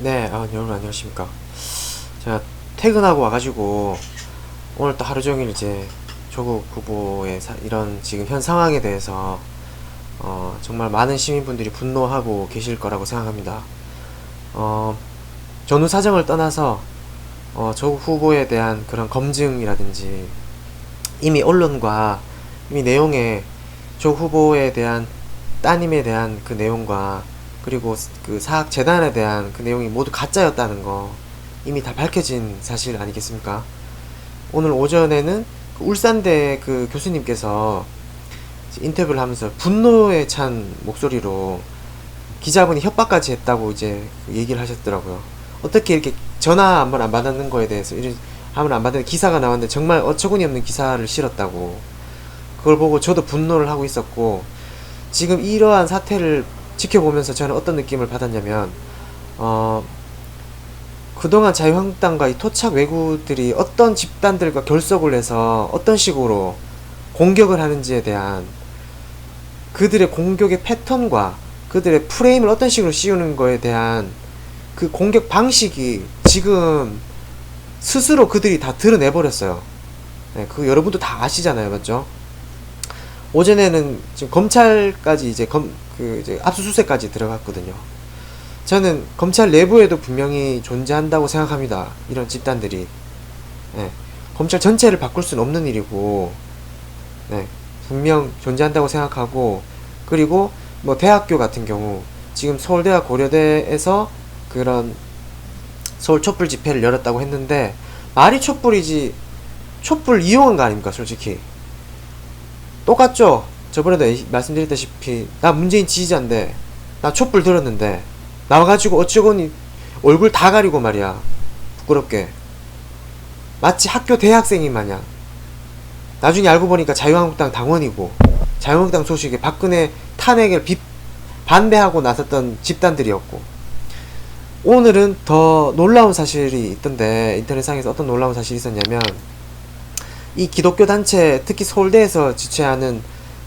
네, 여러분 안녕하십니까. 제가 퇴근하고 와가지고 오늘 또 하루 종일 이제 조국 후보의 이런 지금 현 상황에 대해서 정말 많은 시민분들이 분노하고 계실 거라고 생각합니다. 전후 사정을 떠나서 조국 후보에 대한 그런 검증이라든지 이미 언론과 이미 내용에 조국 후보에 대한 따님에 대한 그 내용과 그리고 그 사학재단에 대한 그 내용이 모두 가짜였다는 거 이미 다 밝혀진 사실 아니겠습니까? 오늘 오전에는 그 울산대 그 교수님께서 인터뷰를 하면서 분노에 찬 목소리로 기자분이 협박까지 했다고 이제 얘기를 하셨더라고요. 어떻게 이렇게 전화 한번 안 받는 거에 대해서 이런 한번 안 받는 기사가 나왔는데 정말 어처구니 없는 기사를 실었다고. 그걸 보고 저도 분노를 하고 있었고, 지금 이러한 사태를 지켜보면서 저는 어떤 느낌을 받았냐면, 그동안 자유한국당과 이 토착 외구들이 어떤 집단들과 결속을 해서 어떤 식으로 공격을 하는지에 대한 그들의 공격의 패턴과 그들의 프레임을 어떤 식으로 씌우는 거에 대한 그 공격 방식이 지금 스스로 그들이 다 드러내버렸어요. 네, 그거 여러분도 다 아시잖아요, 맞죠? 오전에는 지금 검찰까지 이제 이제 압수수색까지 들어갔거든요. 저는 검찰 내부에도 분명히 존재한다고 생각합니다. 이런 집단들이. 네, 검찰 전체를 바꿀 수는 없는 일이고, 네, 분명 존재한다고 생각하고, 그리고 뭐 대학교 같은 경우 지금 서울대와 고려대에서 그런 서울 촛불 집회를 열었다고 했는데 말이 촛불이지 촛불 이용한 거 아닙니까? 솔직히 똑같죠. 저번에도 말씀드렸다시피 나 문재인 지지자인데 나 촛불 들었는데 나와가지고 어쩌고니 얼굴 다 가리고 말이야, 부끄럽게 마치 학교 대학생이 마냥. 나중에 알고 보니까 자유한국당 당원이고 자유한국당 소식에 박근혜 탄핵을 반대하고 나섰던 집단들이었고, 오늘은 더 놀라운 사실이 있던데, 인터넷상에서 어떤 놀라운 사실이 있었냐면, 이 기독교 단체, 특히 서울대에서 지체하는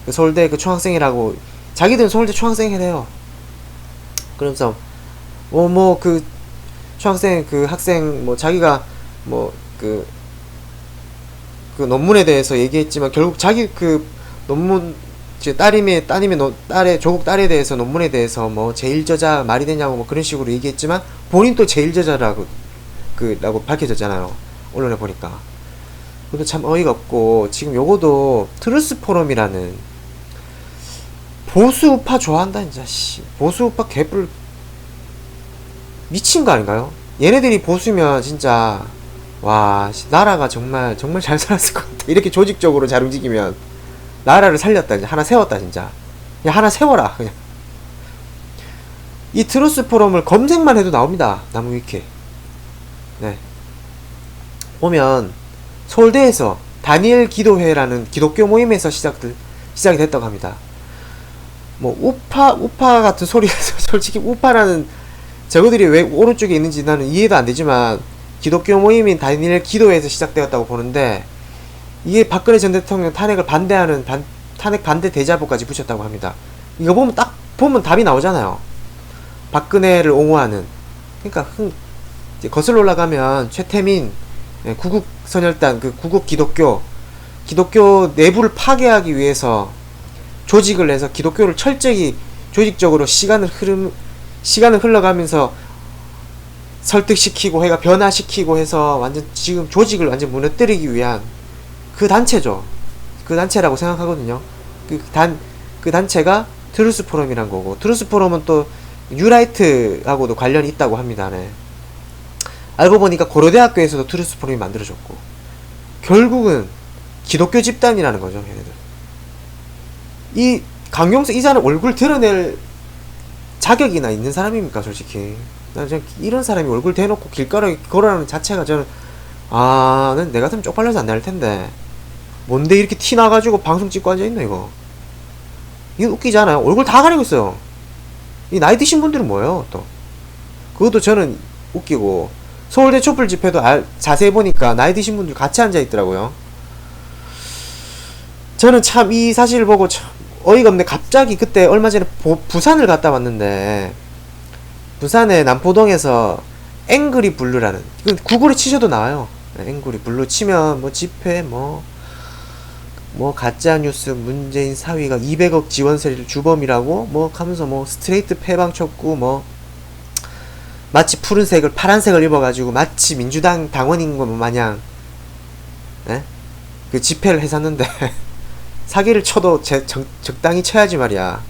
그 서울대 그 총학생이라고, 자기들은 서울대 총학생이래요. 그러면서 그 총학생 그 학생 자기가 그 논문에 대해서 얘기했지만 결국 자기 그 논문 딸의 조국 딸에 대해서 논문에 대해서 제1저자 말이 되냐고 그런 식으로 얘기했지만 본인 또 제1저자라고 라고 밝혀졌잖아요, 언론에 보니까. 그것도 참 어이가 없고, 지금 요거도 트루스 포럼이라는 보수우파 좋아한다 진짜. 보수우파 개뿔 미친 거 아닌가요? 얘네들이 보수면 진짜 와, 나라가 정말 잘 살았을 것 같아. 이렇게 조직적으로 잘 움직이면 나라를 살렸다, 이제 하나 세웠다 진짜. 야, 하나 세워라 그냥. 이 트루스 포럼을 검색만 해도 나옵니다, 나무 위키. 네, 보면 서울대에서 다니엘 기도회라는 기독교 모임에서 시작이 됐다고 합니다. 우파 같은 소리에서 솔직히 우파라는 저거들이 왜 오른쪽에 있는지 나는 이해도 안 되지만, 기독교 모임인 다니엘 기도회에서 시작되었다고 보는데, 이게 박근혜 전 대통령 탄핵을 반대하는 탄핵 반대 대자보까지 붙였다고 합니다. 이거 보면 답이 나오잖아요. 박근혜를 옹호하는. 그러니까 이제 거슬러 올라가면 최태민 구국 선열단, 그 구국 기독교 내부를 파괴하기 위해서 조직을 내서 기독교를 철저히 조직적으로 시간을 흘러가면서 설득시키고 해가 변화시키고 해서 완전 지금 조직을 완전 무너뜨리기 위한 그 단체죠. 그 단체라고 생각하거든요. 그 단체가 트루스 포럼이란 거고, 트루스 포럼은 또 뉴라이트하고도 관련이 있다고 합니다. 네. 알고 보니까 고려대학교에서도 트루스 포럼이 만들어졌고, 결국은 기독교 집단이라는 거죠, 얘네들. 이 강용석 이자는 얼굴 드러낼 자격이나 있는 사람입니까, 솔직히? 난 이런 사람이 얼굴 대놓고 길가에 걸어가는 자체가 저는 난 내 같으면 쪽팔려서 안 나올 텐데, 뭔데 이렇게 티 나가지고 방송 찍고 앉아있노 이거. 이거 웃기잖아요. 얼굴 다 가리고 있어요. 이 나이 드신 분들은 뭐예요 또. 그것도 저는 웃기고, 서울대 촛불 집회도 자세히 보니까 나이 드신 분들 같이 앉아있더라고요. 저는 참 이 사실을 보고 참 어이가 없네. 갑자기 그때 얼마 전에 부산을 갔다 왔는데, 부산의 남포동에서 앵그리 블루라는, 이건 구글에 치셔도 나와요. 앵그리 블루 치면 뭐 집회 뭐 가짜뉴스 문재인 사위가 200억 지원세를 주범이라고 뭐 하면서 뭐 스트레이트 패방 쳤고 뭐 마치 푸른색을 파란색을 입어가지고 마치 민주당 당원인 것 마냥 그 집회를 했었는데 사기를 쳐도 적당히 쳐야지 말이야.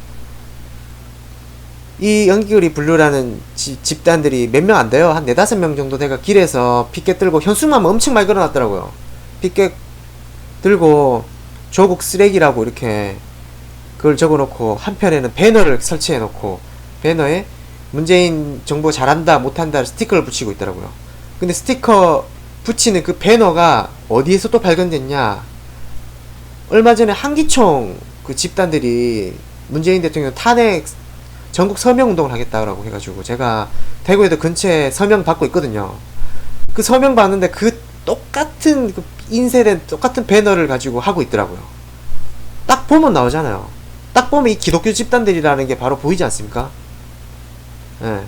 이 앵그리 블루라는 집단들이 몇 명 안 돼요. 한 4-5명 정도 돼가 길에서 피켓 들고, 현수막 엄청 많이 걸어놨더라고요. 피켓 들고 조국 쓰레기라고 이렇게 그걸 적어놓고, 한편에는 배너를 설치해놓고 배너에 문재인 정부 잘한다 못한다 스티커를 붙이고 있더라고요. 근데 스티커 붙이는 그 배너가 어디에서 또 발견됐냐, 얼마 전에 한기총 그 집단들이 문재인 대통령 탄핵 전국 서명운동을 하겠다고 해가지고 제가 대구에도 근처에 서명 받고 있거든요. 그 서명 받는데 그 똑같은 그 인쇄된 똑같은 배너를 가지고 하고 있더라고요. 딱 보면 나오잖아요. 딱 보면 이 기독교 집단들이라는 게 바로 보이지 않습니까? 예.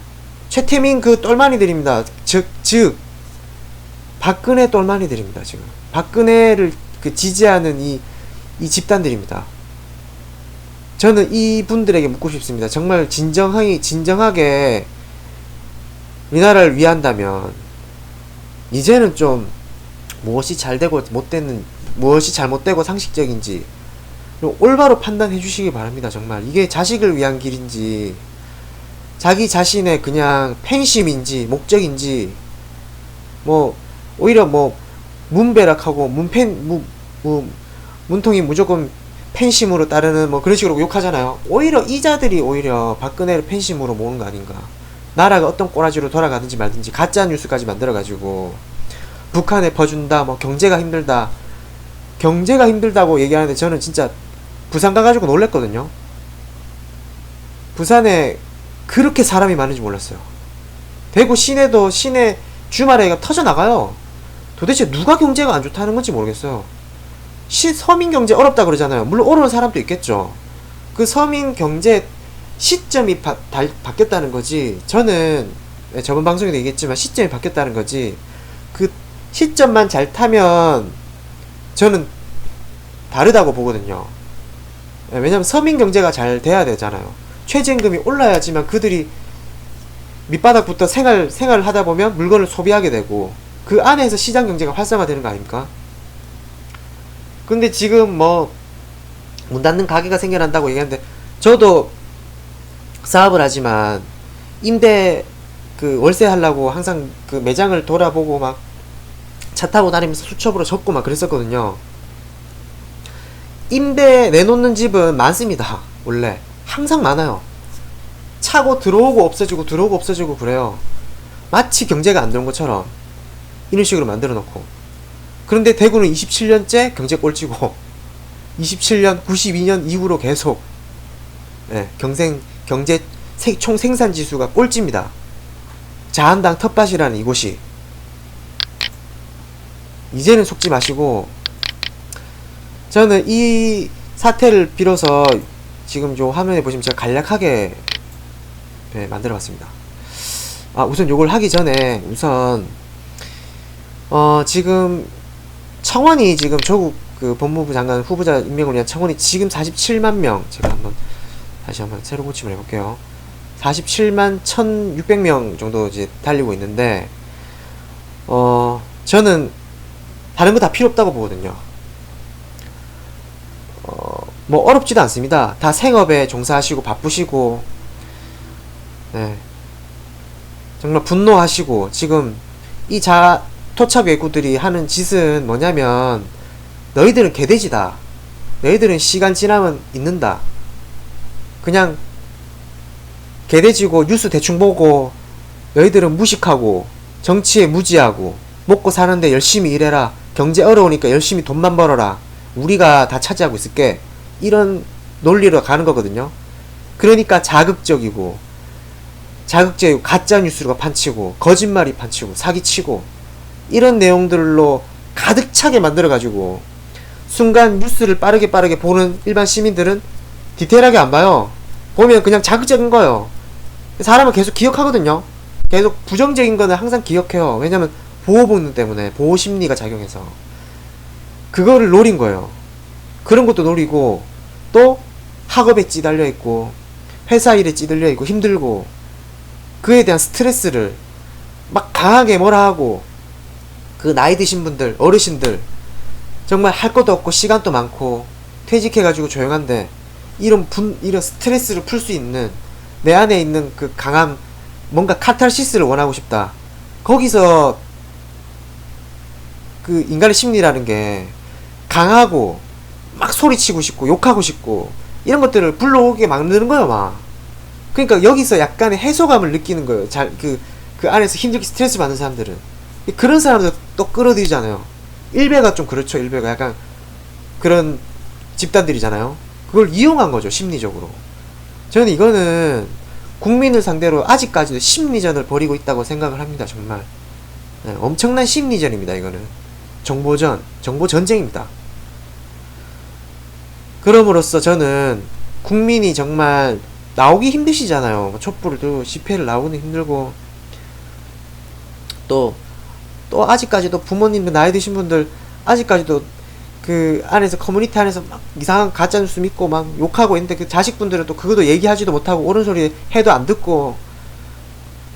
최태민 그 똘마니들입니다. 즉 박근혜 똘마니들입니다. 지금 박근혜를 그 지지하는 이 집단들입니다. 저는 이분들에게 묻고 싶습니다. 정말 진정하게 우리나라를 위한다면 이제는 좀 무엇이 잘되고 못되는, 무엇이 잘못되고 상식적인지 올바로 판단해 주시기 바랍니다. 정말 이게 자식을 위한 길인지 자기 자신의 그냥 팬심인지 목적인지, 뭐 오히려 뭐 문배락하고 문통이 무조건 팬심으로 따르는 뭐 그런 식으로 욕하잖아요. 오히려 이자들이 오히려 박근혜를 팬심으로 모으는 거 아닌가. 나라가 어떤 꼬라지로 돌아가든지 말든지 가짜 뉴스까지 만들어가지고 북한에 퍼준다, 뭐 경제가 힘들다고 얘기하는데 저는 진짜 부산 가가지고 놀랬거든요. 부산에 그렇게 사람이 많은지 몰랐어요. 대구 시내도 시내 주말에 터져 나가요. 도대체 누가 경제가 안 좋다는 건지 모르겠어요. 서민 경제 어렵다 그러잖아요. 물론 오르는 사람도 있겠죠. 그 서민 경제 시점이 바뀌었다는 거지. 저는 저번 방송에도 얘기했지만 시점이 바뀌었다는 거지. 그 시점만 잘 타면 저는 다르다고 보거든요. 왜냐면 서민 경제가 잘 돼야 되잖아요. 최저임금이 올라야지만 그들이 밑바닥부터 생활을 하다 보면 물건을 소비하게 되고 그 안에서 시장 경제가 활성화되는 거 아닙니까? 근데 지금 뭐 문 닫는 가게가 생겨난다고 얘기하는데, 저도 사업을 하지만 임대 그 월세 하려고 항상 그 매장을 돌아보고 막 차 타고 다니면서 수첩으로 적고 막 그랬었거든요. 임대 내놓는 집은 많습니다. 원래 항상 많아요. 차고 들어오고 없어지고 들어오고 없어지고 그래요. 마치 경제가 안 되는 것처럼 이런 식으로 만들어 놓고. 그런데 대구는 27년째 경제 꼴찌고 27년 92년 이후로 계속 경제 총 생산 지수가 꼴찌입니다. 자한당 텃밭이라는 이곳이. 이제는 속지 마시고, 저는 이 사태를 빌어서 지금 요 화면에 보시면 제가 간략하게 만들어 봤습니다. 우선 요걸 하기 전에 우선 지금 청원이 지금 조국 그 법무부 장관 후보자 임명을 위한 청원이 지금 47만 명, 제가 다시 한번 새로 고침을 해볼게요. 47만 1600명 정도 이제 달리고 있는데, 저는 다른 거 다 필요 없다고 보거든요. 뭐 어렵지도 않습니다. 다 생업에 종사하시고 바쁘시고, 정말 분노하시고, 지금 이 토착 외구들이 하는 짓은 뭐냐면, 너희들은 개돼지다. 너희들은 시간 지나면 잊는다. 그냥 개돼지고 뉴스 대충 보고, 너희들은 무식하고 정치에 무지하고 먹고 사는데 열심히 일해라. 경제 어려우니까 열심히 돈만 벌어라. 우리가 다 차지하고 있을게. 이런 논리로 가는 거거든요. 그러니까 자극적이고 가짜 뉴스가 판치고 거짓말이 판치고 사기치고 이런 내용들로 가득 차게 만들어가지고 순간 뉴스를 빠르게 보는 일반 시민들은 디테일하게 안 봐요. 보면 그냥 자극적인 거예요. 사람은 계속 기억하거든요. 계속 부정적인 거는 항상 기억해요. 왜냐면 보호 본능 때문에, 보호 심리가 작용해서 그거를 노린 거예요. 그런 것도 노리고, 또 학업에 찌달려 있고 회사 일에 찌들려 있고 힘들고, 그에 대한 스트레스를 막 강하게 뭐라 하고, 그 나이 드신 분들, 어르신들 정말 할 것도 없고 시간도 많고 퇴직해가지고 조용한데, 이런 스트레스를 풀 수 있는, 내 안에 있는 그 강한 뭔가 카탈시스를 원하고 싶다. 거기서 그 인간의 심리라는 게 강하고 막 소리치고 싶고 욕하고 싶고 이런 것들을 불러오게 만드는 거예요, 막. 그러니까 여기서 약간의 해소감을 느끼는 거예요. 그 안에서 힘들게 스트레스 받는 사람들은. 그런 사람들 또 끌어들이잖아요. 일베가 좀 그렇죠. 일베가 약간 그런 집단들이잖아요. 그걸 이용한 거죠, 심리적으로. 저는 이거는 국민을 상대로 아직까지도 심리전을 벌이고 있다고 생각을 합니다. 정말 엄청난 심리전입니다. 이거는 정보전, 정보전쟁입니다. 그럼으로써 저는 국민이 정말 나오기 힘드시잖아요. 촛불을 들고 집회를 나오기는 힘들고, 또 아직까지도 부모님들, 나이 드신 분들 아직까지도 그 안에서, 커뮤니티 안에서 막 이상한 가짜뉴스 믿고 막 욕하고 있는데, 그 자식분들은 또 그것도 얘기하지도 못하고 옳은 소리 해도 안 듣고,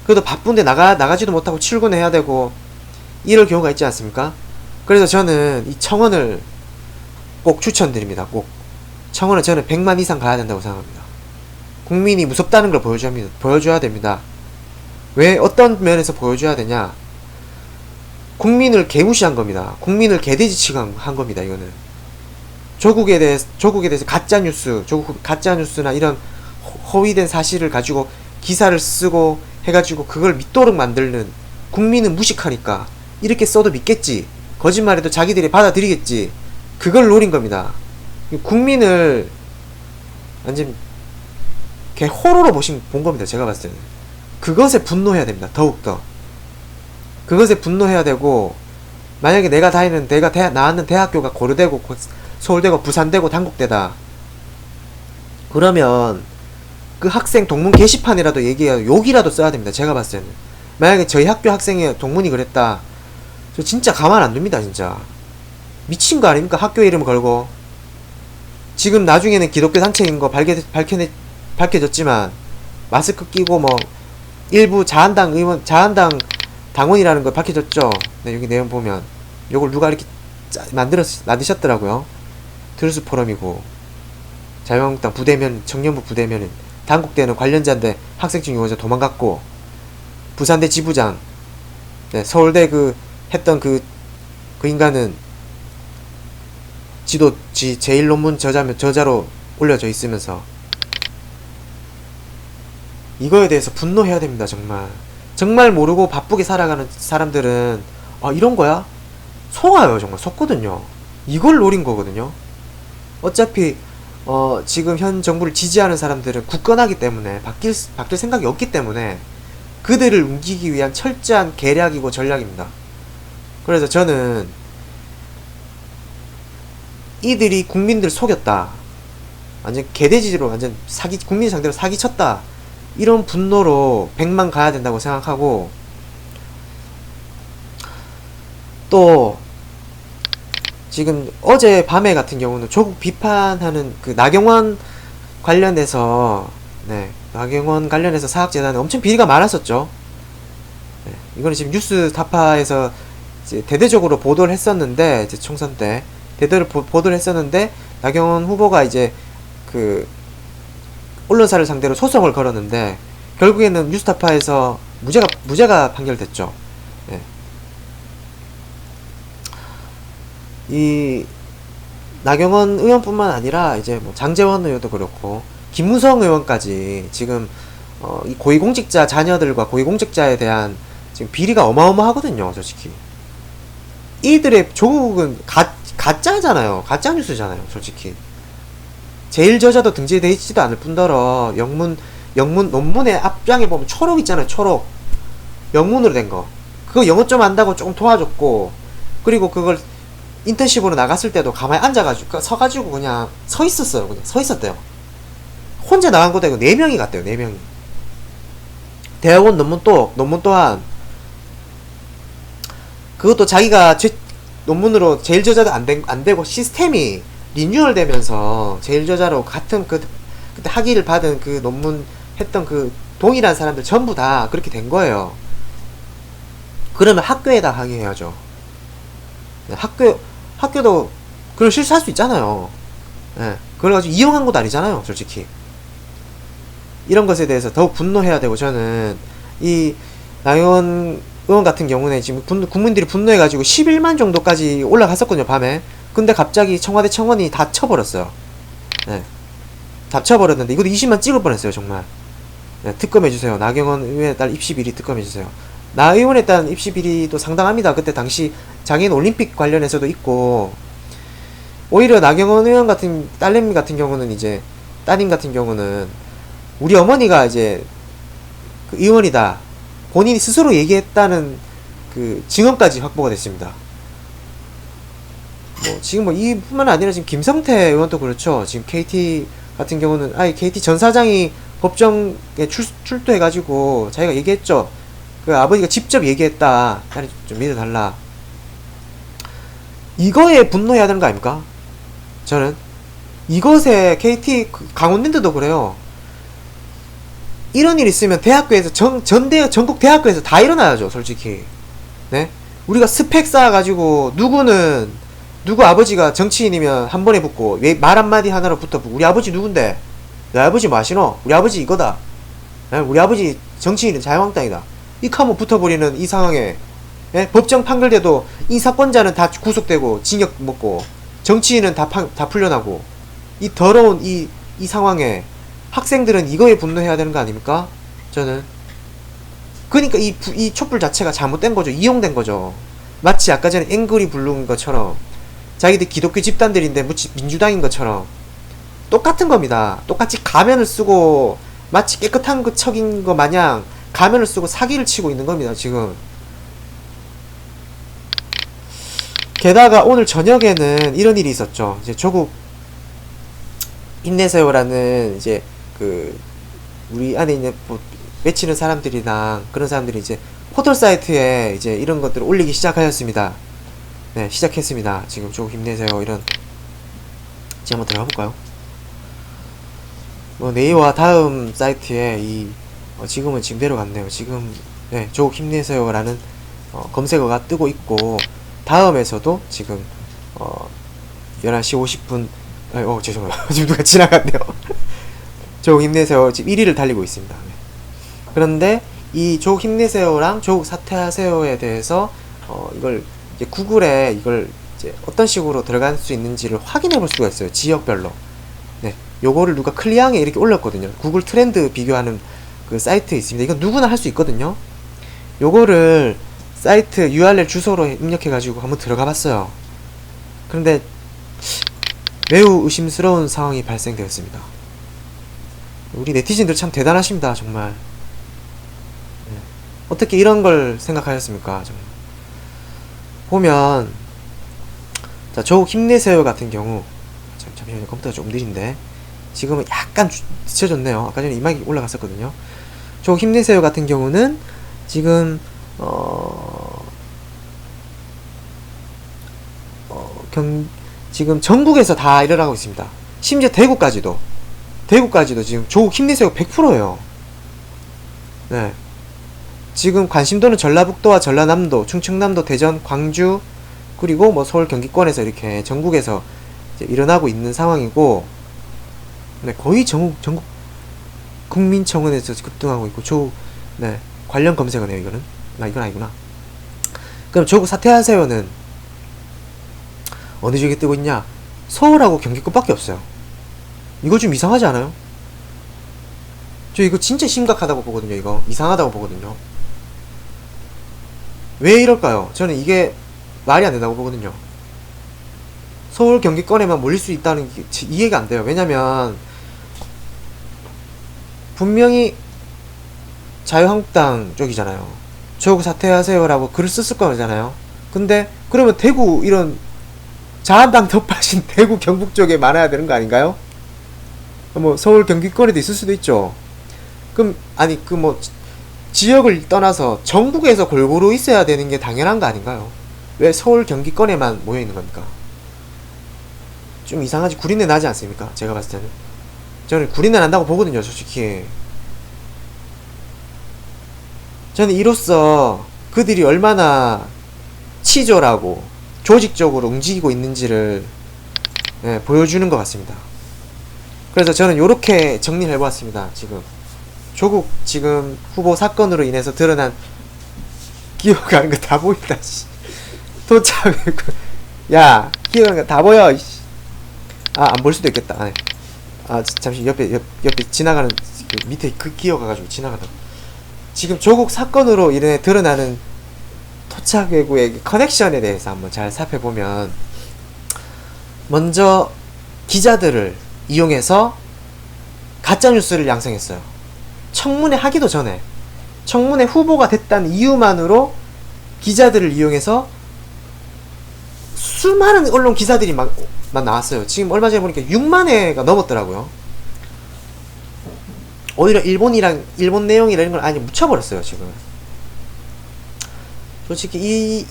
그래도 바쁜데 나가지도 못하고 출근해야 되고 이럴 경우가 있지 않습니까? 그래서 저는 이 청원을 꼭 추천드립니다. 꼭 청원은 저는 100만 이상 가야 된다고 생각합니다. 국민이 무섭다는 걸 보여줘야 됩니다. 왜, 어떤 면에서 보여줘야 되냐? 국민을 개무시한 겁니다. 국민을 개돼지 취급한 겁니다. 이거는 조국에 대해서 가짜뉴스나 이런 허위된 사실을 가지고 기사를 쓰고 해가지고 그걸 믿도록 만들는, 국민은 무식하니까 이렇게 써도 믿겠지, 거짓말해도 자기들이 받아들이겠지, 그걸 노린 겁니다. 국민을 완전 개 호로로 본 겁니다. 제가 봤을 때는 그것에 분노해야 됩니다. 더욱더 그것에 분노해야 되고, 만약에 내가 나왔는 대학교가 고려대고 서울대고 부산대고 단국대다, 그러면 그 학생 동문 게시판이라도 얘기해야, 욕이라도 써야 됩니다. 제가 봤을 때는 만약에 저희 학교 학생의 동문이 그랬다, 저 진짜 가만 안 둡니다. 진짜 미친 거 아닙니까? 학교 이름 걸고. 지금 나중에는 기독교 단체인 거 밝혀졌지만 마스크 끼고 뭐 일부 자한당 당원이라는 거 밝혀졌죠. 네, 여기 내용 보면 요걸 누가 이렇게 만드셨더라고요. 트루스 포럼이고, 자유한국당 부대면, 청년부 부대면은 단국대는 관련자인데 학생증 요원자 도망갔고, 부산대 지부장, 네, 서울대 했던 그 인간은 제1 논문 저자로 올려져 있으면서, 이거에 대해서 분노해야 됩니다. 정말 모르고 바쁘게 살아가는 사람들은 이런 거야? 속아요. 정말 속거든요. 이걸 노린 거거든요. 어차피 지금 현 정부를 지지하는 사람들은 굳건하기 때문에 바뀔 생각이 없기 때문에 그들을 옮기기 위한 철저한 계략이고 전략입니다. 그래서 저는 이들이 국민들 속였다, 완전 개돼지로 완전 국민 상대로 사기쳤다, 이런 분노로 100만 가야 된다고 생각하고, 또 지금 어제 밤에 같은 경우는 조국 비판하는 그 나경원 관련해서 사학재단에 엄청 비리가 많았었죠. 네, 이거는 지금 뉴스 타파에서 이제 대대적으로 보도를 했었는데, 이제 총선 때 보도를 했었는데, 나경원 후보가 이제 그 언론사를 상대로 소송을 걸었는데 결국에는 뉴스타파에서 무죄가 판결됐죠. 네. 이 나경원 의원뿐만 아니라 이제 뭐 장제원 의원도 그렇고 김무성 의원까지 지금 이 고위공직자 자녀들과 고위공직자에 대한 지금 비리가 어마어마하거든요. 솔직히 이들의 조국은 가짜잖아요. 가짜뉴스잖아요. 솔직히 제일 저자도 등재되어 있지도 않을 뿐더러 영문 논문의 앞장에 보면 초록 있잖아요. 초록 영문으로 된 거, 그거 영어 좀 안다고 조금 도와줬고, 그리고 그걸 인턴십으로 나갔을 때도 가만히 앉아가지고 서가지고 그냥 서 있었대요. 혼자 나간 것도 아니고 4명이 갔대요. 4명이. 대학원 논문 또한 그것도 자기가 논문으로 제일 저자도 안 되고 시스템이 리뉴얼 되면서 제일 저자로 같은 그때 학위를 받은 그 논문 했던 그 동일한 사람들 전부 다 그렇게 된 거예요. 그러면 학교에다 항의해야죠. 학교도 그걸 실수할 수 있잖아요. 예. 그걸 가지고 이용한 것도 아니잖아요, 솔직히. 이런 것에 대해서 더욱 분노해야 되고, 저는 이 나경원 의원 같은 경우는 지금 국민들이 분노해가지고 11만 정도까지 올라갔었거든요, 밤에. 근데 갑자기 청와대 청원이 다 쳐버렸어요. 네. 다 쳐버렸는데 이것도 20만 찍을 뻔했어요, 정말. 네, 특검해주세요. 나경원 의원에 따른 입시 비리 특검해주세요. 나 의원에 따른 입시 비리도 상당합니다. 그때 당시 장애인 올림픽 관련해서도 있고, 오히려 나경원 의원 같은 따님 같은 경우는 우리 어머니가 이제 그 의원이다 본인이 스스로 얘기했다는 그 증언까지 확보가 됐습니다. 뭐 지금 뭐 이뿐만 아니라 지금 김성태 의원도 그렇죠. 지금 KT 같은 경우는 KT 전 사장이 법정에 출두해가지고 자기가 얘기했죠. 그 아버지가 직접 얘기했다. 나를 좀 믿어달라. 이거에 분노해야 되는 거 아닙니까? 저는 이것에 KT 강원랜드도 그래요. 이런 일 있으면 대학교에서 전국 대학교에서 다 일어나야죠, 솔직히. 네? 우리가 스펙 쌓아가지고 누구 아버지가 정치인이면 한 번에 붙고 말 한마디 하나로 붙어붙고 우리 아버지 누군데? 내 아버지 마시노? 우리 아버지 이거다. 네? 우리 아버지 정치인은 자유한국당이다. 이렇게 한번 붙어버리는 이 상황에, 네? 법정 판결돼도 인사권자는 다 구속되고 징역 먹고 정치인은 다 풀려나고, 이 더러운 이 상황에 학생들은 이거에 분노해야 되는 거 아닙니까? 저는. 그러니까 이 촛불 자체가 잘못된 거죠. 이용된 거죠. 마치 아까 전에 앵그리 블루인 것처럼, 자기들 기독교 집단들인데 무치 민주당인 것처럼 똑같은 겁니다. 똑같이 가면을 쓰고 마치 깨끗한 척인 거 마냥 가면을 쓰고 사기를 치고 있는 겁니다, 지금. 게다가 오늘 저녁에는 이런 일이 있었죠. 이제 조국 힘내세요라는 이제 그 우리 안에 있는 뭐 외치는 사람들이랑 그런 사람들이 이제 포털 사이트에 이제 이런 것들을 올리기 시작하였습니다. 네, 시작했습니다. 지금 조국 힘내세요 이런. 지금 한번 들어가 볼까요? 뭐 네이와 다음 사이트에 지금은 지금 내려갔네요. 지금 네, 조국 힘내세요라는 검색어가 뜨고 있고, 다음에서도 지금 11시 50분 죄송해요. 지금 누가 지나갔네요. 조국 힘내세요 지금 1위를 달리고 있습니다. 네. 그런데 이 조국 힘내세요랑 조국 사퇴하세요에 대해서 이걸 이제 구글에 이걸 이제 어떤 식으로 들어갈 수 있는지를 확인해 볼 수가 있어요. 지역별로. 네, 요거를 누가 클리앙에 이렇게 올렸거든요. 구글 트렌드 비교하는 그 사이트에 있습니다. 이건 누구나 할 수 있거든요. 요거를 사이트 URL 주소로 입력해 가지고 한번 들어가 봤어요. 그런데 매우 의심스러운 상황이 발생되었습니다. 우리 네티즌들 참 대단하십니다, 정말. 네. 어떻게 이런 걸 생각하셨습니까? 정말. 보면, 자, 조국 힘내세요 같은 경우, 잠시만요, 컴퓨터가 좀 느린데, 지금은 약간 뒤쳐졌네요. 아까 전에 이마기 올라갔었거든요. 조국 힘내세요 같은 경우는, 지금, 지금 전국에서 다 일어나고 있습니다. 심지어 대구까지도 지금 조국 힘내세요 100%예요. 네. 지금 관심도는 전라북도와 전라남도, 충청남도, 대전, 광주, 그리고 뭐 서울, 경기권에서 이렇게 전국에서 이제 일어나고 있는 상황이고, 네, 거의 전국 국민청원에서 급등하고 있고, 네, 관련 검색어네요, 이거는. 이건 아니구나. 그럼 조국 사퇴하세요는 어느 지역에 뜨고 있냐? 서울하고 경기권밖에 없어요. 이거 좀 이상하지 않아요? 저 이거 진짜 심각하다고 보거든요. 이거 이상하다고 보거든요. 왜 이럴까요? 저는 이게 말이 안 된다고 보거든요. 서울 경기권에만 몰릴 수 있다는 게 이해가 안 돼요. 왜냐면 분명히 자유한국당 쪽이잖아요. 조국 사퇴하세요라고 글을 썼을 거잖아요. 근데 그러면 대구 이런 자한당 텃밭인 대구 경북 쪽에 많아야 되는 거 아닌가요? 뭐 서울 경기권에도 있을 수도 있죠. 그럼 아니 지역을 떠나서 전국에서 골고루 있어야 되는 게 당연한 거 아닌가요? 왜 서울 경기권에만 모여 있는 겁니까? 좀 이상하지. 구린내 나지 않습니까? 제가 봤을 때는. 저는 구린내 난다고 보거든요, 솔직히. 저는 이로써 그들이 얼마나 치졸하고 조직적으로 움직이고 있는지를 보여주는 것 같습니다. 그래서 저는 요렇게 정리를 해보았습니다. 지금 조국 지금 후보 사건으로 인해서 드러난 기어가는 거 다 보인다. 도착. 야, 기어가는 거 다 보여. 아, 안 볼 수도 있겠다. 잠시 옆에 지나가는 그 밑에 그 기어가가지고 지나가다가 지금 조국 사건으로 인해 드러나는 토착 외구의 커넥션에 대해서 한번 잘 살펴보면, 먼저 기자들을 이용해서 가짜뉴스를 양성했어요. 청문회 하기도 전에, 청문회 후보가 됐다는 이유만으로 기자들을 이용해서 수많은 언론 기사들이 막 나왔어요. 지금 얼마 전에 보니까 6만 회가 넘었더라고요. 오히려 일본 내용이라는 걸 아예 묻혀버렸어요, 지금. 솔직히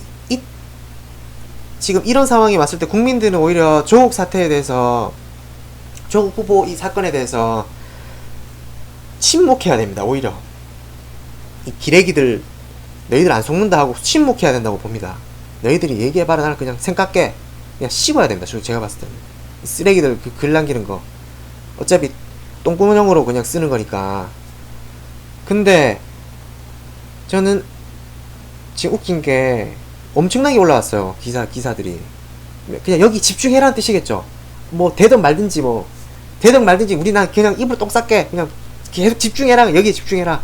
지금 이런 상황이 왔을 때 국민들은 오히려 조국 사태에 대해서, 조국 후보 이 사건에 대해서 침묵해야 됩니다. 오히려 이 기레기들, 너희들 안 속는다 하고 침묵해야 된다고 봅니다. 너희들이 얘기해봐라. 나는 그냥 생각해. 그냥 씹어야 됩니다. 제가 봤을 때는 쓰레기들 그 글 남기는 거 어차피 똥구멍으로 그냥 쓰는 거니까. 근데 저는 지금 웃긴 게 엄청나게 올라왔어요. 기사들이. 그냥 여기 집중해라는 뜻이겠죠. 뭐 되든 말든지 우리 그냥 입으로 똥 쌀게. 그냥 계속 집중해라. 여기에 집중해라.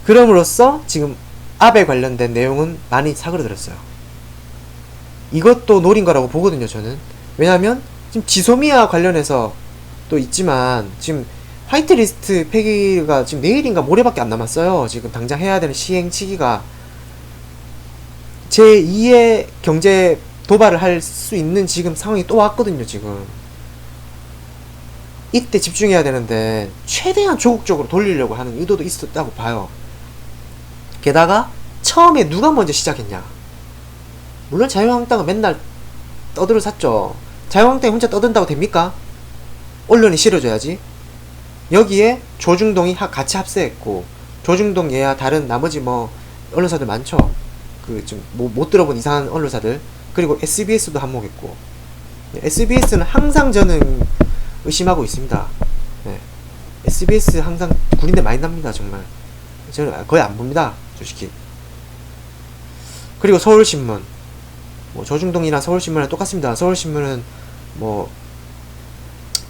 그럼으로써 지금 압에 관련된 내용은 많이 사그러들었어요. 이것도 노린 거라고 보거든요, 저는. 왜냐면 지금 지소미아 관련해서 또 있지만, 지금 화이트리스트 폐기가 지금 내일인가 모레밖에 안 남았어요. 지금 당장 해야 되는 시행 시기가. 제2의 경제 도발을 할 수 있는 지금 상황이 또 왔거든요, 지금. 이때 집중해야 되는데 최대한 조국적으로 돌리려고 하는 의도도 있었다고 봐요. 게다가 처음에 누가 먼저 시작했냐. 물론 자유한국당은 맨날 떠들어 샀죠. 자유한국당이 혼자 떠든다고 됩니까? 언론이 실어줘야지. 여기에 조중동이 같이 합세했고, 조중동 얘야 다른 나머지 뭐 언론사들 많죠. 그 좀 못 들어본 이상한 언론사들. 그리고 SBS도 한몫했고. SBS는 항상 저는 의심하고 있습니다. 네. SBS 항상 구린내 많이 납니다, 정말. 저는 거의 안 봅니다, 솔직히. 그리고 서울신문, 뭐 조중동이나 서울신문이랑 똑같습니다. 서울신문은 뭐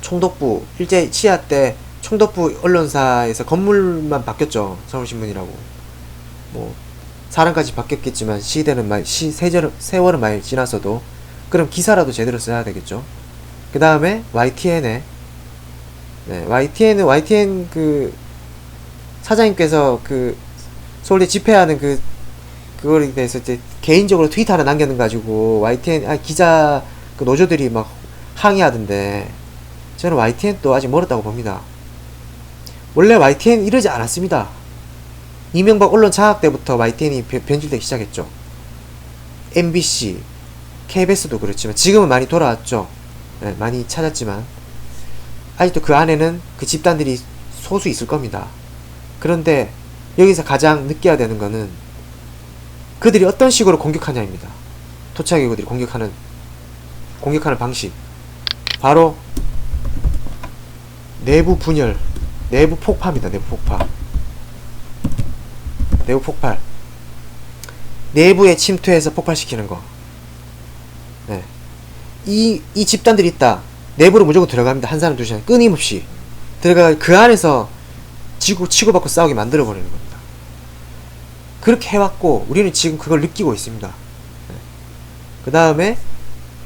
총독부 일제 치하 때 총독부 언론사에서 건물만 바뀌었죠. 서울신문이라고. 뭐 사람까지 바뀌었겠지만 세월은 많이 지났어도 그럼 기사라도 제대로 써야 되겠죠. 그 다음에 YTN 그 사장님께서 그 서울대 집회하는 그거에 대해서 이제 개인적으로 트위터 하나 남겨놓은 가지고 YTN 기자 그 노조들이 막 항의하던데, 저는 YTN도 아직 멀었다고 봅니다. 원래 YTN 이러지 않았습니다. 이명박 언론 장악 때부터 YTN이 변질되기 시작했죠. MBC, KBS도 그렇지만 지금은 많이 돌아왔죠. 네, 많이 찾았지만 아직도 그 안에는 그 집단들이 소수 있을 겁니다. 그런데 여기서 가장 느껴야 되는 거는 그들이 어떤 식으로 공격하냐입니다. 토착외구들이 공격하는 방식, 바로 내부 분열, 내부 폭파입니다. 내부 폭발, 내부에 침투해서 폭발시키는 거. 네. 이 집단들이 있다. 내부로 무조건 들어갑니다. 한 사람 두 사람 끊임없이 들어가 그 안에서 치고받고 싸우게 만들어버리는 겁니다. 그렇게 해왔고 우리는 지금 그걸 느끼고 있습니다. 네. 그 다음에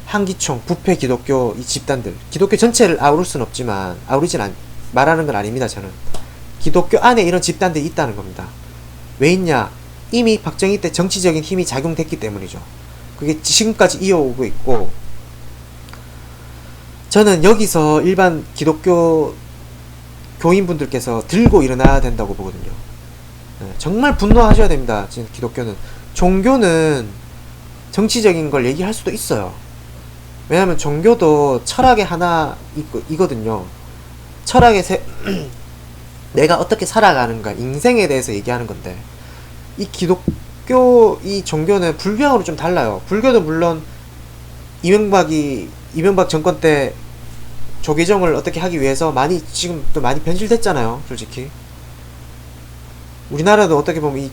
한기총, 부패 기독교 이 집단들, 기독교 전체를 아우를 순 없지만 말하는 건 아닙니다. 저는 기독교 안에 이런 집단들이 있다는 겁니다. 왜 있냐? 이미 박정희 때 정치적인 힘이 작용됐기 때문이죠. 그게 지금까지 이어오고 있고, 저는 여기서 일반 기독교 교인분들께서 들고 일어나야 된다고 보거든요. 정말 분노하셔야 됩니다. 지금 기독교는. 종교는 정치적인 걸 얘기할 수도 있어요. 왜냐면 종교도 철학의 하나 이거든요. 철학의 내가 어떻게 살아가는가, 인생에 대해서 얘기하는 건데, 이 기독교, 이 종교는 불교하고는 좀 달라요. 불교도 물론 이명박 정권 때 조계종을 어떻게 하기 위해서 지금 또 많이 변질됐잖아요, 솔직히. 우리나라도 어떻게 보면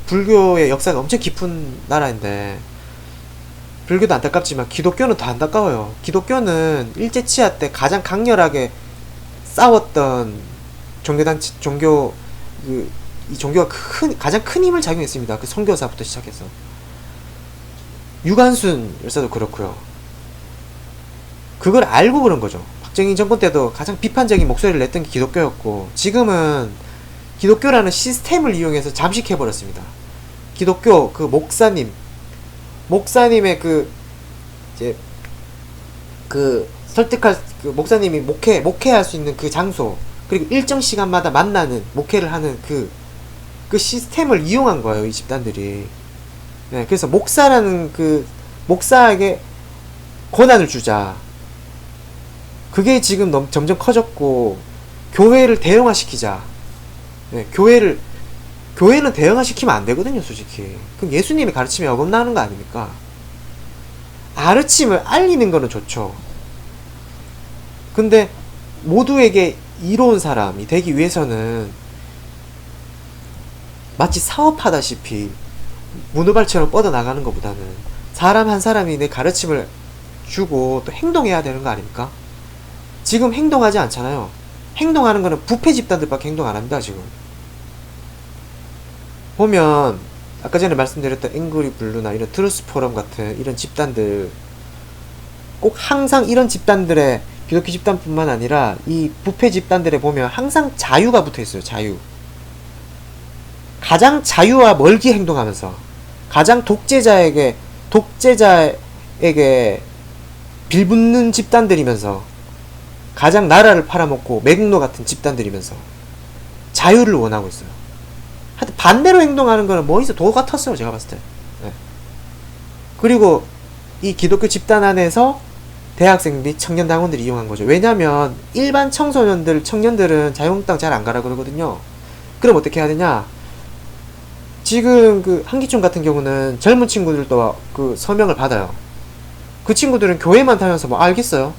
불교의 역사가 엄청 깊은 나라인데, 불교도 안타깝지만 기독교는 더 안타까워요. 기독교는 일제치하 때 가장 강렬하게 싸웠던 이 종교가 가장 큰 힘을 작용했습니다. 그 선교사부터 시작해서. 유관순 열사도 그렇고요. 그걸 알고 그런 거죠. 박정희 정권 때도 가장 비판적인 목소리를 냈던 게 기독교였고, 지금은 기독교라는 시스템을 이용해서 잠식해버렸습니다. 기독교, 목사님의 설득할, 목사님이 목회할 수 있는 그 장소, 그리고 일정 시간마다 만나는, 목회를 하는 그 시스템을 이용한 거예요, 이 집단들이. 네, 그래서 목사에게 권한을 주자. 그게 지금 점점 커졌고, 교회를 대형화시키자. 네, 교회는 대형화시키면 안 되거든요, 솔직히. 그럼 예수님의 가르침에 어긋나는 거 아닙니까? 가르침을 알리는 거는 좋죠. 근데 모두에게 이로운 사람이 되기 위해서는 마치 사업하다시피 문어발처럼 뻗어나가는 것보다는 사람 한 사람이 내 가르침을 주고 또 행동해야 되는 거 아닙니까? 지금 행동하지 않잖아요. 행동하는 거는 부패 집단들밖에 행동 안 합니다, 지금. 보면 아까 전에 말씀드렸던 앵그리 블루나 이런 트루스 포럼 같은 이런 집단들, 꼭 항상 이런 집단들의, 기독교 집단뿐만 아니라 이 부패 집단들에 보면 항상 자유가 붙어있어요. 자유. 가장 자유와 멀게 행동하면서, 가장 독재자에게 빌붙는 집단들이면서, 가장 나라를 팔아먹고 매국노 같은 집단들이면서 자유를 원하고 있어요. 하여튼 반대로 행동하는 거는 뭐 있어 똑같았어요, 제가 봤을 때. 네. 그리고 이 기독교 집단 안에서 대학생 및 청년 당원들이 이용한 거죠. 왜냐면 일반 청년들은 자유한국당 잘 안 가라 그러거든요. 그럼 어떻게 해야 되냐? 지금 그 한기총 같은 경우는 젊은 친구들도 그 서명을 받아요. 그 친구들은 교회만 다녀서 뭐 알겠어요?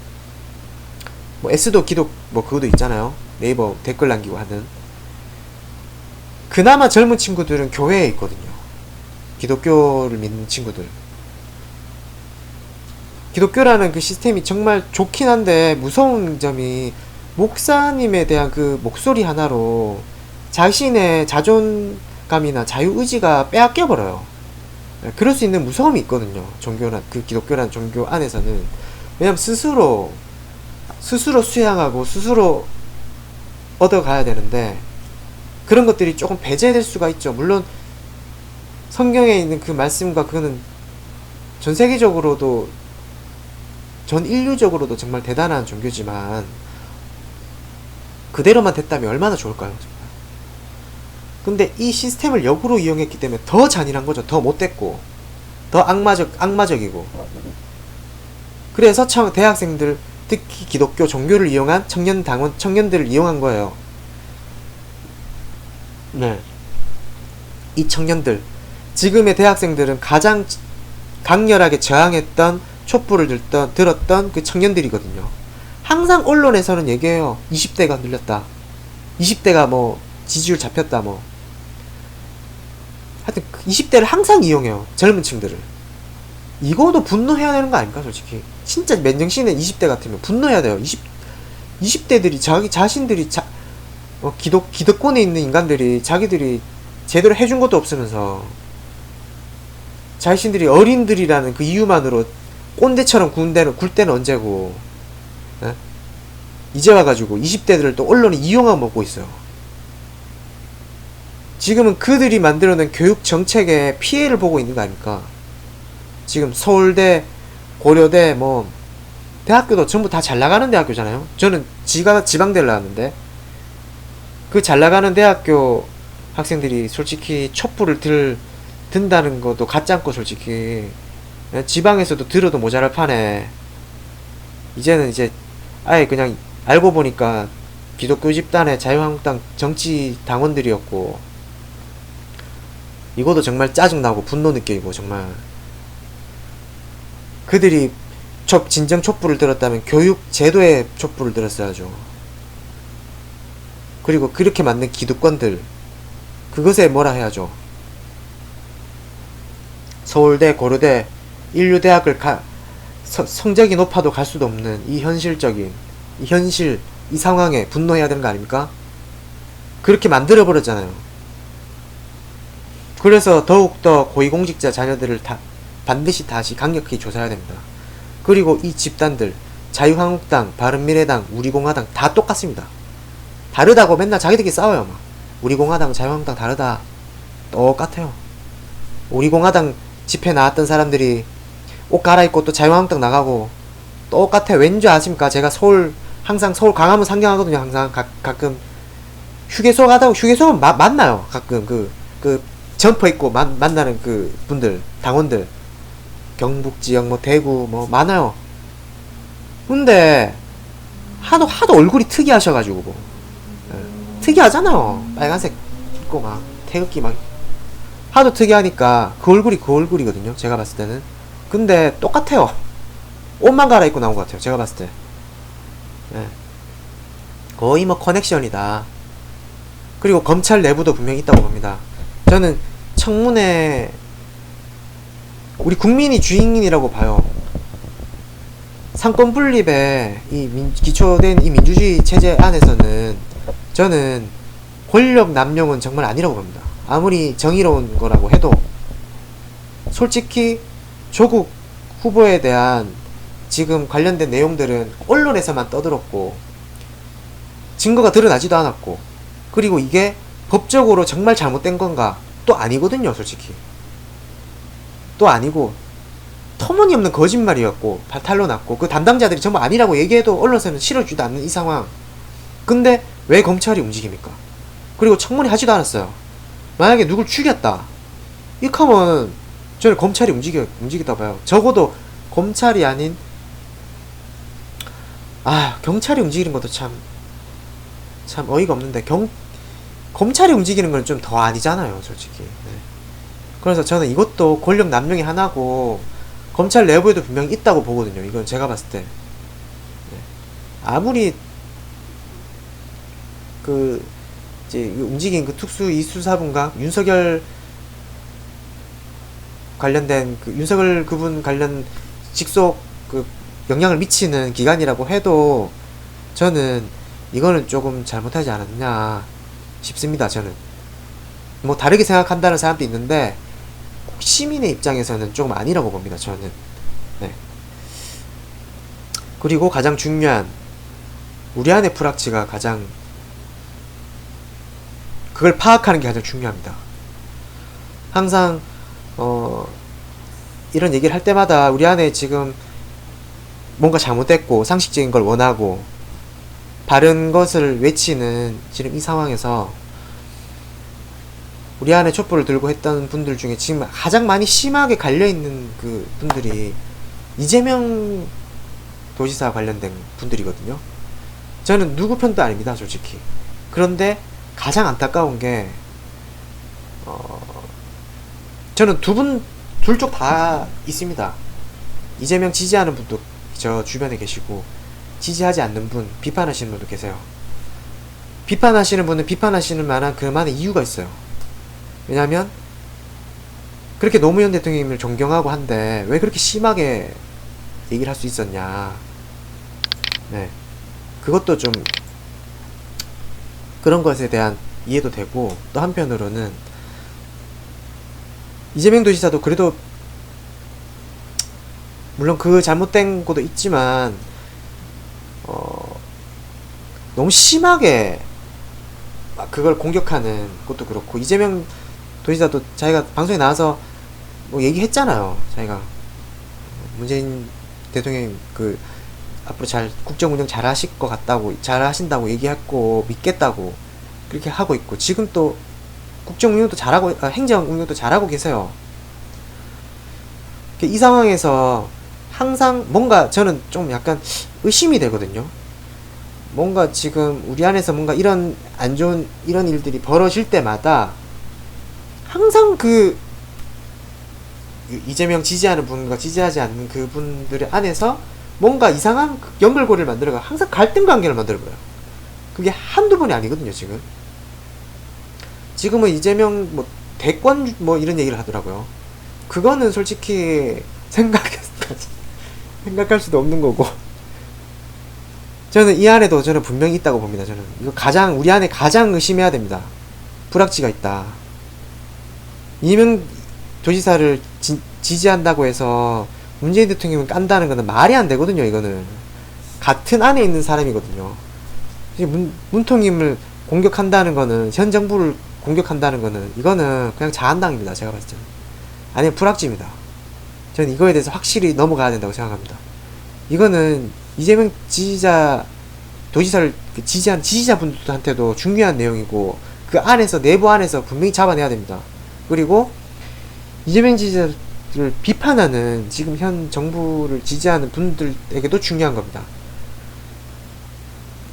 뭐 S도 기독 뭐 그거도 있잖아요. 네이버 댓글 남기고 하는. 그나마 젊은 친구들은 교회에 있거든요. 기독교를 믿는 친구들. 기독교라는 그 시스템이 정말 좋긴 한데 무서운 점이, 목사님에 대한 그 목소리 하나로 자신의 자존감이나 자유의지가 빼앗겨버려요. 그럴 수 있는 무서움이 있거든요. 기독교라는 종교 안에서는. 왜냐면 스스로 수양하고 스스로 얻어가야 되는데, 그런 것들이 조금 배제될 수가 있죠. 물론 성경에 있는 그 말씀과 그거는 전 세계적으로도, 전 인류적으로도 정말 대단한 종교지만, 그대로만 됐다면 얼마나 좋을까요, 정말. 근데 이 시스템을 역으로 이용했기 때문에 더 잔인한 거죠. 더 못됐고, 더 악마적이고. 그래서 대학생들, 특히 기독교 종교를 이용한 청년들을 이용한 거예요. 네. 이 청년들, 지금의 대학생들은 가장 강렬하게 저항했던, 촛불을 들었던 그 청년들이거든요. 항상 언론에서는 얘기해요. 20대가 늘렸다. 20대가 뭐 지지율 잡혔다 뭐. 하여튼 20대를 항상 이용해요. 젊은 층들을. 이거도 분노해야 되는 거 아닙니까, 솔직히. 진짜 맨정신에 20대 같으면 분노해야 돼요. 20대들이 자신들이 기득권에 있는 인간들이 자기들이 제대로 해준 것도 없으면서 자신들이 어린들이라는 그 이유만으로 꼰대처럼 굴 때는 언제고, 네? 이제 와가지고 20대들을 또 언론이 이용하고 먹고 있어요. 지금은 그들이 만들어낸 교육 정책에 피해를 보고 있는 거 아닙니까? 지금 서울대, 고려대, 뭐 대학교도 전부 다 잘 나가는 대학교잖아요. 저는 지방대를 나왔는데, 그 잘 나가는 대학교 학생들이 솔직히 촛불을 든다는 것도 가짜고 솔직히 지방에서도 들어도 모자랄 판에 이제는 이제 아예 그냥 알고 보니까 기독교 집단의 자유한국당 정치 당원들이었고 이것도 정말 짜증나고 분노 느끼고 정말 그들이 진정 촛불을 들었다면 교육 제도의 촛불을 들었어야죠. 그리고 그렇게 맞는 기득권들 그것에 뭐라 해야죠. 서울대 고려대 인류대학을 성적이 높아도 갈 수도 없는 이 현실적인 이 현실 이 상황에 분노해야 되는 거 아닙니까? 그렇게 만들어버렸잖아요. 그래서 더욱더 고위공직자 자녀들을 반드시 다시 강력히 조사해야 됩니다. 그리고 이 집단들 자유한국당, 바른미래당, 우리공화당 다 똑같습니다. 다르다고 맨날 자기들끼리 싸워요. 막. 우리공화당, 자유한국당 다르다. 똑같아요. 우리공화당 집회 나왔던 사람들이 옷 갈아입고 또 자유한국당 나가고 똑같아. 왠지 아십니까? 제가 항상 서울 강화문 상경하거든요. 항상 가끔 휴게소 가다가 휴게소는 만나요. 가끔 그 점퍼 입고 만나는 그 분들 당원들 경북지역 뭐 대구 뭐 많아요. 근데 하도 얼굴이 특이하셔가지고 뭐 특이하잖아요. 빨간색 입고 막 태극기 막 하도 특이하니까 그 얼굴이거든요. 제가 봤을 때는. 근데 똑같아요. 옷만 갈아입고 나온 것 같아요. 제가 봤을 때. 거의 뭐 커넥션이다. 그리고 검찰 내부도 분명히 있다고 봅니다. 저는 청문회 우리 국민이 주인이라고 봐요. 상권 분립에 기초된 이 민주주의 체제 안에서는 저는 권력 남용은 정말 아니라고 봅니다. 아무리 정의로운 거라고 해도 솔직히 조국 후보에 대한 지금 관련된 내용들은 언론에서만 떠들었고 증거가 드러나지도 않았고 그리고 이게 법적으로 정말 잘못된 건가 또 아니거든요. 솔직히 또 아니고 터무니없는 거짓말이었고 탈로 났고 그 담당자들이 전부 아니라고 얘기해도 언론에서는 실어주지도 않는 이 상황. 근데 왜 검찰이 움직입니까? 그리고 청문회 하지도 않았어요. 만약에 누굴 죽였다 이렇게 하면 저는 검찰이 움직였다 봐요. 적어도 검찰이 아닌 경찰이 움직이는 것도 참 어이가 없는데 검찰이 움직이는 건 좀 더 아니잖아요. 솔직히. 그래서 저는 이것도 권력 남용이 하나고 검찰 내부에도 분명히 있다고 보거든요. 이건 제가 봤을 때. 아무리 이제 움직인 그 특수 이수사분과 윤석열 관련된 윤석열 그분 관련 직속 영향을 미치는 기관이라고 해도 저는 이거는 조금 잘못하지 않았냐 싶습니다. 저는 뭐 다르게 생각한다는 사람도 있는데 시민의 입장에서는 조금 아니라고 봅니다. 저는. 그리고 가장 중요한 우리 안의 불확치가 그걸 파악하는 게 가장 중요합니다. 항상 이런 얘기를 할 때마다 우리 안에 지금 뭔가 잘못됐고 상식적인 걸 원하고 바른 것을 외치는 지금 이 상황에서 우리 안에 촛불을 들고 했던 분들 중에 지금 가장 많이 심하게 갈려있는 그 분들이 이재명 도지사 관련된 분들이거든요. 저는 누구 편도 아닙니다. 솔직히. 그런데 가장 안타까운 게 저는 둘 쪽 다 있습니다. 이재명 지지하는 분도 저 주변에 계시고 지지하지 않는 분, 비판하시는 분도 계세요. 비판하시는 분은 비판하시는 만한 그만한 이유가 있어요. 왜냐면 그렇게 노무현 대통령님을 존경하고 한데 왜 그렇게 심하게 얘기를 할 수 있었냐. 그것도 좀 그런 것에 대한 이해도 되고 또 한편으로는 이재명 도지사도 그래도 물론 그 잘못된 것도 있지만 너무 심하게 그걸 공격하는 것도 그렇고 이재명 도지사도 자기가 방송에 나와서 뭐 얘기했잖아요. 자기가 문재인 대통령이 앞으로 국정 운영 잘 하실 것 같다고 잘 하신다고 얘기했고 믿겠다고 그렇게 하고 있고 지금 또 국정 운영도 잘하고, 행정 운영도 잘하고 계세요. 이 상황에서 항상 뭔가 저는 좀 약간 의심이 되거든요. 뭔가 지금 우리 안에서 뭔가 이런 안 좋은 이런 일들이 벌어질 때마다 항상 이재명 지지하는 분과 지지하지 않는 그분들의 안에서 뭔가 이상한 연결고리를 만들어가 항상 갈등 관계를 만들어버려요. 그게 한두 번이 아니거든요. 지금은 이재명 뭐 대권 뭐 이런 얘기를 하더라고요. 그거는 솔직히 생각할 수도 없는 거고, 저는 이 안에도 저는 분명히 있다고 봅니다. 저는 이거 우리 안에 가장 의심해야 됩니다. 불확지가 있다. 이재명 도지사를 지지한다고 해서 문재인 대통령을 깐다는 거는 말이 안 되거든요. 이거는 같은 안에 있는 사람이거든요. 문통님을 공격한다는 거는, 현 정부를 공격한다는 거는, 이거는 그냥 자한당입니다. 제가 봤을 때는. 아니면 불확지입니다. 저는 이거에 대해서 확실히 넘어가야 된다고 생각합니다. 이거는 이재명 도지사를 지지한 지지자분들한테도 중요한 내용이고, 그 안에서, 내부 안에서 분명히 잡아내야 됩니다. 그리고 이재명 지지자를 비판하는 지금 현 정부를 지지하는 분들에게도 중요한 겁니다.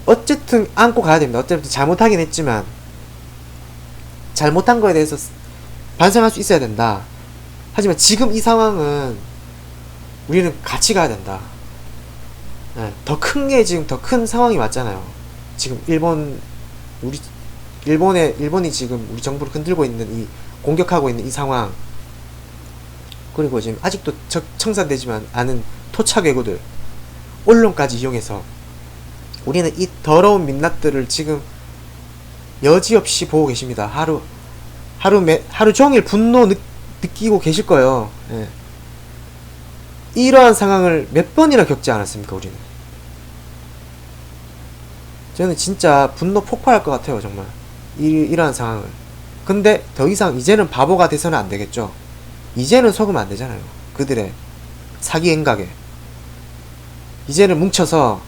어쨌든 안고 가야 됩니다. 어쨌든 잘못하긴 했지만 잘못한 거에 대해서 반성할 수 있어야 된다. 하지만 지금 이 상황은 우리는 같이 가야 된다. 네, 더 큰 상황이 왔잖아요. 지금 일본이 지금 우리 정부를 흔들고 있는 공격하고 있는 이 상황, 그리고 지금 아직도 청산되지만 않은 토착 외구들, 언론까지 이용해서 우리는 이 더러운 민낯들을 지금 여지없이 보고 계십니다. 하루 종일 분노 느끼고 계실 거예요. 예. 이러한 상황을 몇 번이나 겪지 않았습니까, 우리는? 저는 진짜 분노 폭발할 것 같아요, 정말. 이러한 상황을. 근데 더 이상 이제는 바보가 돼서는 안 되겠죠. 이제는 속으면 안 되잖아요. 그들의 사기 행각에. 이제는 뭉쳐서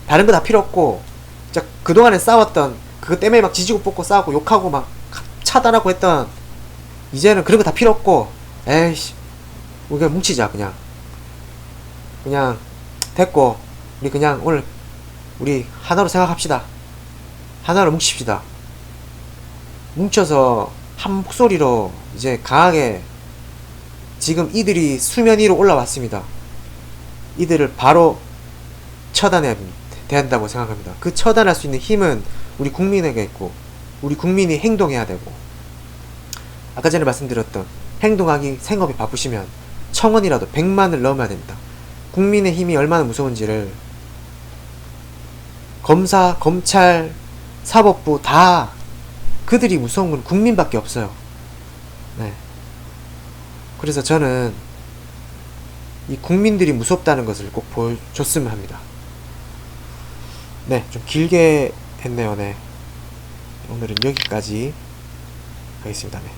다른 거 다 필요 없고, 진짜 그동안에 싸웠던, 그거 때문에 막 지지고 뽑고 싸우고 욕하고 막 차단하고 했던, 이제는 그런 거 다 필요 없고, 에이씨, 우리가 뭉치자. 그냥 됐고, 우리 그냥 오늘 우리 하나로 생각합시다. 하나로 뭉칩시다. 뭉쳐서 한 목소리로 이제 강하게, 지금 이들이 수면 위로 올라왔습니다. 이들을 바로 처단해야 된다고 생각합니다. 그 처단할 수 있는 힘은 우리 국민에게 있고, 우리 국민이 행동해야 되고, 아까 전에 말씀드렸던 행동하기 생업이 바쁘시면 청원이라도 100만을 넘어야 됩니다. 국민의 힘이 얼마나 무서운지를 검사, 검찰, 사법부 다 그들이 무서운 건 국민밖에 없어요. 네. 그래서 저는 이 국민들이 무섭다는 것을 꼭 보여줬으면 합니다. 네, 좀 길게 했네요. 네. 오늘은 여기까지 하겠습니다. 네.